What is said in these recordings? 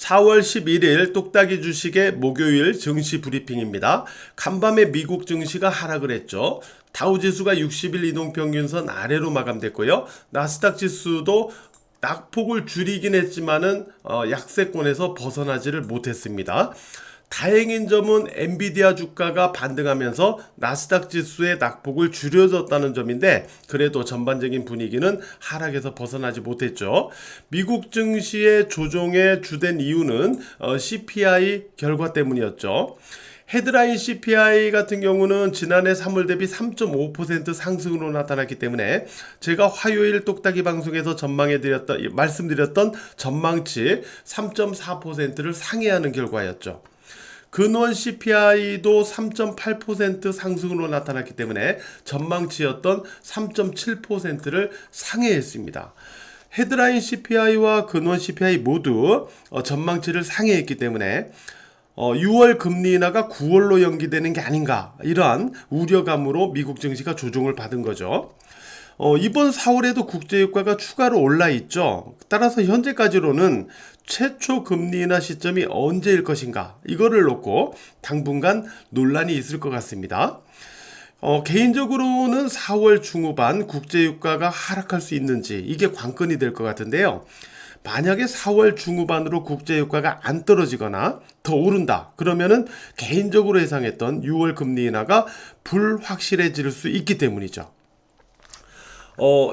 4월 11일 똑딱이 주식의 목요일 증시 브리핑입니다. 간밤에 미국 증시가 하락을 했죠. 다우지수가 60일 이동평균선 아래로 마감됐고요. 나스닥 지수도 낙폭을 줄이긴 했지만은 약세권에서 벗어나지를 못했습니다. 다행인 점은 엔비디아 주가가 반등하면서 나스닥 지수의 낙폭을 줄여줬다는 점인데, 그래도 전반적인 분위기는 하락에서 벗어나지 못했죠. 미국 증시의 조정에 주된 이유는 CPI 결과 때문이었죠. 헤드라인 CPI 같은 경우는 지난해 3월 대비 3.5% 상승으로 나타났기 때문에 제가 화요일 똑딱이 방송에서 말씀드렸던 전망치 3.4%를 상회하는 결과였죠. 근원 CPI도 3.8% 상승으로 나타났기 때문에 전망치였던 3.7%를 상회했습니다. 헤드라인 CPI와 근원 CPI 모두 전망치를 상회했기 때문에 6월 금리 인하가 9월로 연기되는 게 아닌가, 이러한 우려감으로 미국 증시가 조정을 받은 거죠. 이번 4월에도 국제유가가 추가로 올라 있죠. 따라서 현재까지로는 최초 금리 인하 시점이 언제일 것인가, 이거를 놓고 당분간 논란이 있을 것 같습니다. 개인적으로는 4월 중후반 국제유가가 하락할 수 있는지, 이게 관건이 될 것 같은데요. 만약에 4월 중후반으로 국제유가가 안 떨어지거나 더 오른다, 그러면은 개인적으로 예상했던 6월 금리 인하가 불확실해질 수 있기 때문이죠.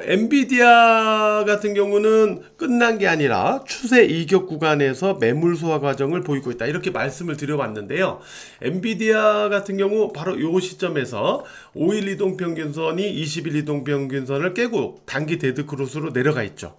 엔비디아 같은 경우는 끝난 게 아니라 추세 이격 구간에서 매물 소화 과정을 보이고 있다, 이렇게 말씀을 드려봤는데요. 엔비디아 같은 경우 바로 이 시점에서 5일 이동평균선이 20일 이동평균선을 깨고 단기 데드크로스로 내려가 있죠.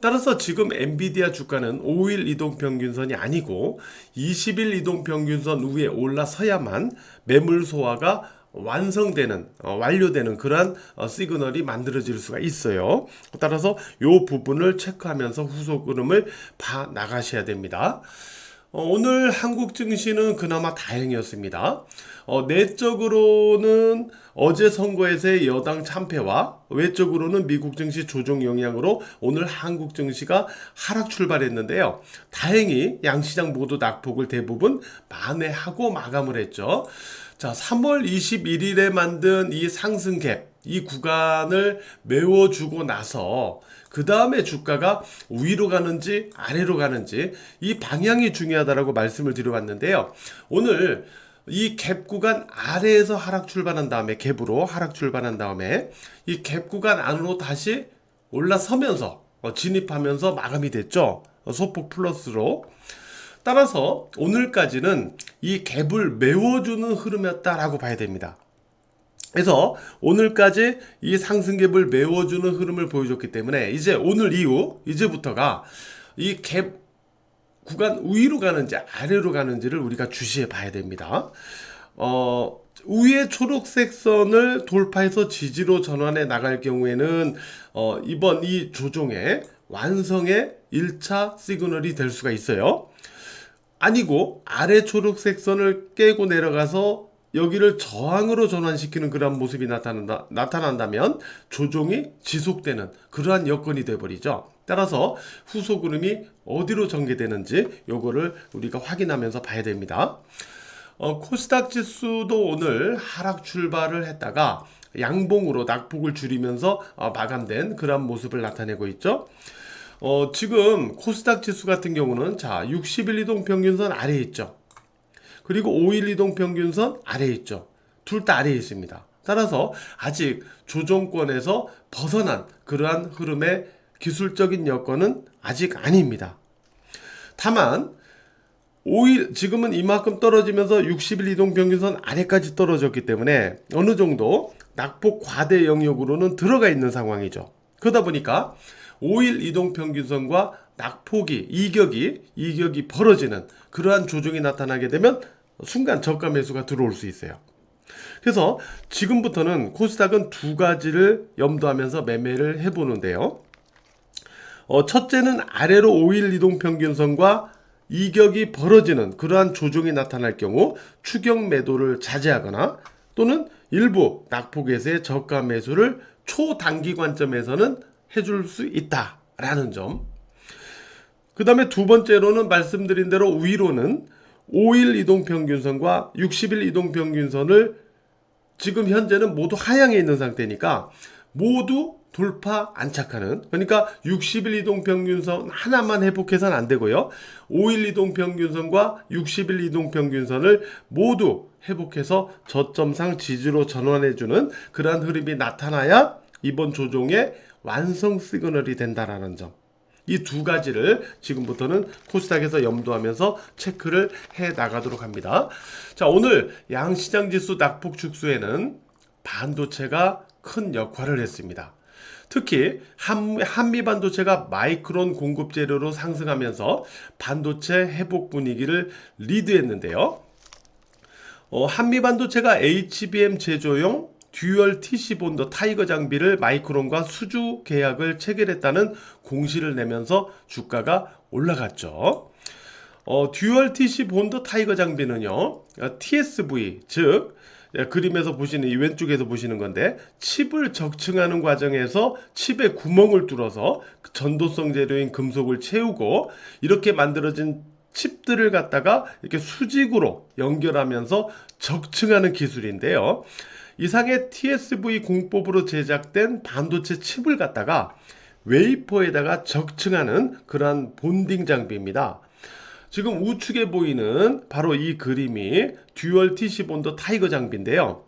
따라서 지금 엔비디아 주가는 5일 이동평균선이 아니고 20일 이동평균선 위에 올라서야만 매물 소화가 완료되는 그러한 시그널이 만들어질 수가 있어요. 따라서 이 부분을 체크하면서 후속 흐름을 봐 나가셔야 됩니다. 오늘 한국 증시는 그나마 다행이었습니다. 내적으로는 어제 선거에서의 여당 참패와 외적으로는 미국 증시 조정 영향으로 오늘 한국 증시가 하락 출발했는데요. 다행히 양시장 모두 낙폭을 대부분 만회하고 마감을 했죠. 자, 3월 21일에 만든 이 상승 갭, 이 구간을 메워주고 나서 그 다음에 주가가 위로 가는지 아래로 가는지, 이 방향이 중요하다라고 말씀을 드려봤는데요. 오늘 이 갭 구간 아래에서 하락 출발한 다음에, 갭으로 하락 출발한 다음에 이 갭 구간 안으로 다시 올라서면서 진입하면서 마감이 됐죠. 소폭 플러스로. 따라서 오늘까지는 이 갭을 메워주는 흐름이었다라고 봐야 됩니다. 그래서 오늘까지 이 상승 갭을 메워주는 흐름을 보여줬기 때문에 이제 오늘 이후 이제부터가 이 갭 구간 위로 가는지 아래로 가는지를 우리가 주시해 봐야 됩니다. 위의 초록색 선을 돌파해서 지지로 전환해 나갈 경우에는 이번 이 조정의 완성의 1차 시그널이 될 수가 있어요. 아니고 아래 초록색 선을 깨고 내려가서 여기를 저항으로 전환시키는 그런 모습이 나타난다면 조정이 지속되는 그러한 여건이 되어버리죠. 따라서 후속 흐름이 어디로 전개되는지 요거를 우리가 확인하면서 봐야 됩니다. 코스닥 지수도 오늘 하락 출발을 했다가 양봉으로 낙폭을 줄이면서 마감된 그런 모습을 나타내고 있죠. 지금 코스닥 지수 같은 경우는 자, 60일 이동평균선 아래에 있죠. 그리고 5일 이동평균선 아래에 있죠. 둘 다 아래에 있습니다. 따라서 아직 조정권에서 벗어난 그러한 흐름의 기술적인 여건은 아직 아닙니다. 다만 지금은 이만큼 떨어지면서 60일 이동평균선 아래까지 떨어졌기 때문에 어느 정도 낙폭 과대 영역으로는 들어가 있는 상황이죠. 그러다 보니까 5일 이동평균선과 낙폭이 이격이 벌어지는 그러한 조정이 나타나게 되면 순간 저가 매수가 들어올 수 있어요. 그래서 지금부터는 코스닥은 두 가지를 염두하면서 매매를 해보는데요. 첫째는 아래로 5일 이동평균선과 이격이 벌어지는 그러한 조정이 나타날 경우 추격 매도를 자제하거나 또는 일부 낙폭에서의 저가 매수를 초단기 관점에서는 해줄 수 있다라는 점. 그 다음에 두 번째로는 말씀드린 대로 위로는 5일 이동평균선과 60일 이동평균선을 지금 현재는 모두 하향에 있는 상태니까 모두 돌파 안착하는, 그러니까 60일 이동평균선 하나만 회복해서는 안 되고요. 5일 이동평균선과 60일 이동평균선을 모두 회복해서 저점상 지지로 전환해주는 그러한 흐름이 나타나야 이번 조종의 완성 시그널이 된다라는 점. 이 두 가지를 지금부터는 코스닥에서 염두하면서 체크를 해 나가도록 합니다. 자, 오늘 양시장 지수 낙폭 축소에는 반도체가 큰 역할을 했습니다. 특히 한미 반도체가 마이크론 공급 재료로 상승하면서 반도체 회복 분위기를 리드했는데요. 한미 반도체가 HBM 제조용 듀얼 TC 본더 타이거 장비를 마이크론과 수주 계약을 체결했다는 공시를 내면서 주가가 올라갔죠. 듀얼 TC 본더 타이거 장비는요, TSV, 즉 그림에서 보시는 이 왼쪽에서 보시는 건데, 칩을 적층하는 과정에서 칩에 구멍을 뚫어서 전도성 재료인 금속을 채우고 이렇게 만들어진 칩들을 갖다가 이렇게 수직으로 연결하면서 적층하는 기술인데요. 이상의 TSV 공법으로 제작된 반도체 칩을 갖다가 웨이퍼에다가 적층하는 그러한 본딩 장비입니다. 지금 우측에 보이는 바로 이 그림이 듀얼 TC 본더 타이거 장비인데요.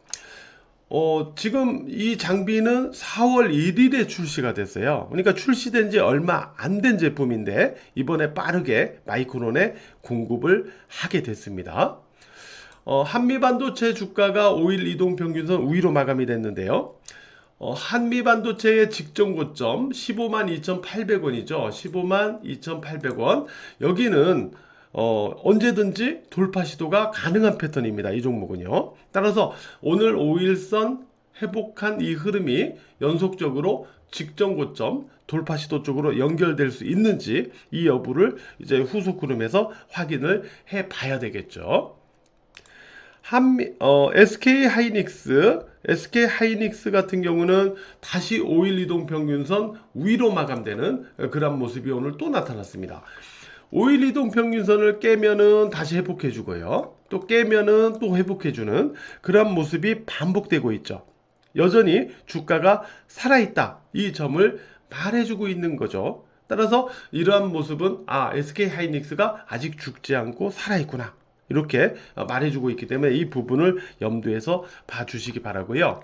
지금 이 장비는 4월 1일에 출시가 됐어요. 그러니까 출시된 지 얼마 안 된 제품인데 이번에 빠르게 마이크론에 공급을 하게 됐습니다. 한미반도체 주가가 5일 이동평균선 우위로 마감이 됐는데요. 한미반도체의 직전 고점 152,800원이죠. 152,800원. 여기는 언제든지 돌파 시도가 가능한 패턴입니다. 이 종목은요. 따라서 오늘 5일선 회복한 이 흐름이 연속적으로 직전 고점 돌파 시도 쪽으로 연결될 수 있는지 이 여부를 이제 후속 흐름에서 확인을 해 봐야 되겠죠. SK 하이닉스 같은 경우는 다시 5일 이동 평균선 위로 마감되는 그런 모습이 오늘 또 나타났습니다. 5일 이동 평균선을 깨면은 다시 회복해 주고요. 또 깨면은 또 회복해 주는 그런 모습이 반복되고 있죠. 여전히 주가가 살아있다. 이 점을 말해주고 있는 거죠. 따라서 이러한 모습은 SK 하이닉스가 아직 죽지 않고 살아있구나. 이렇게 말해주고 있기 때문에 이 부분을 염두에서 봐주시기 바라고요.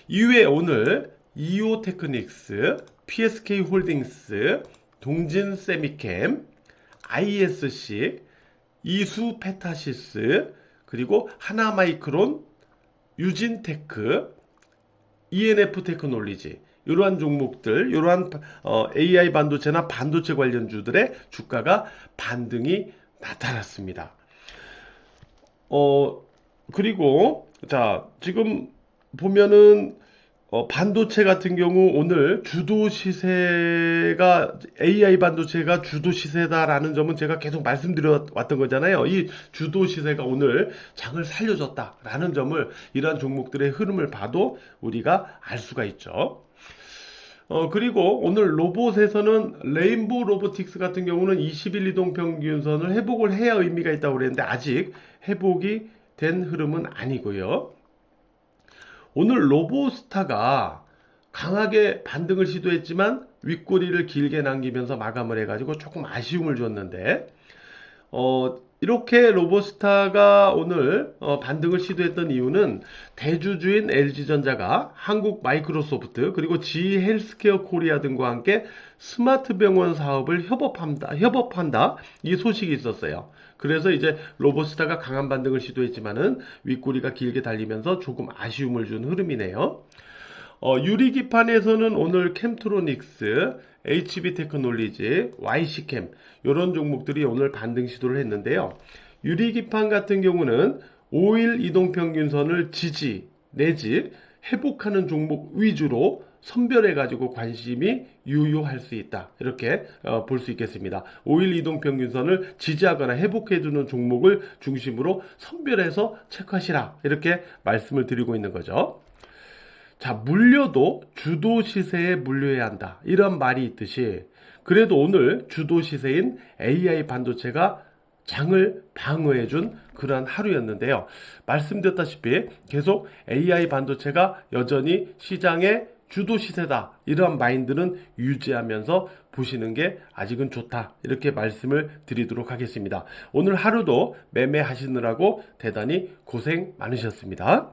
이후에 오늘 이오테크닉스, PSK 홀딩스, 동진 세미캠, ISC, 이수 페타시스, 그리고 하나마이크론, 유진테크, ENF 테크놀리지, 이러한 종목들, 이러한 AI 반도체나 반도체 관련주들의 주가가 반등이 나타났습니다. 그리고 자, 지금 보면은 반도체 같은 경우 오늘 주도 시세가 AI 반도체가 주도 시세다라는 점은 제가 계속 말씀드려 왔던 거잖아요. 이 주도 시세가 오늘 장을 살려줬다라는 점을 이러한 종목들의 흐름을 봐도 우리가 알 수가 있죠. 그리고 오늘 로봇에서는 레인보우 로보틱스 같은 경우는 20일 이동 평균선을 회복을 해야 의미가 있다고 그랬는데 아직 회복이 된 흐름은 아니고요. 오늘 로보스타가 강하게 반등을 시도했지만 윗꼬리를 길게 남기면서 마감을 해가지고 조금 아쉬움을 줬는데 이렇게 로보스타가 오늘 반등을 시도했던 이유는 대주주인 LG전자가 한국 마이크로소프트 그리고 GE 헬스케어 코리아 등과 함께 스마트 병원 사업을 협업한다 이 소식이 있었어요. 그래서 이제 로보스타가 강한 반등을 시도했지만은 윗꼬리가 길게 달리면서 조금 아쉬움을 준 흐름이네요. 유리기판에서는 오늘 캠트로닉스, HB테크놀리지, YC캠 이런 종목들이 오늘 반등 시도를 했는데요. 유리기판 같은 경우는 5일 이동평균선을 지지 내지 회복하는 종목 위주로 선별해가지고 관심이 유효할 수 있다. 이렇게 볼 수 있겠습니다. 5일 이동평균선을 지지하거나 회복해주는 종목을 중심으로 선별해서 체크하시라. 이렇게 말씀을 드리고 있는 거죠. 자, 물려도 주도 시세에 물려야 한다. 이런 말이 있듯이 그래도 오늘 주도 시세인 AI 반도체가 장을 방어해준 그러한 하루였는데요. 말씀드렸다시피 계속 AI 반도체가 여전히 시장의 주도 시세다. 이러한 마인드는 유지하면서 보시는 게 아직은 좋다. 이렇게 말씀을 드리도록 하겠습니다. 오늘 하루도 매매하시느라고 대단히 고생 많으셨습니다.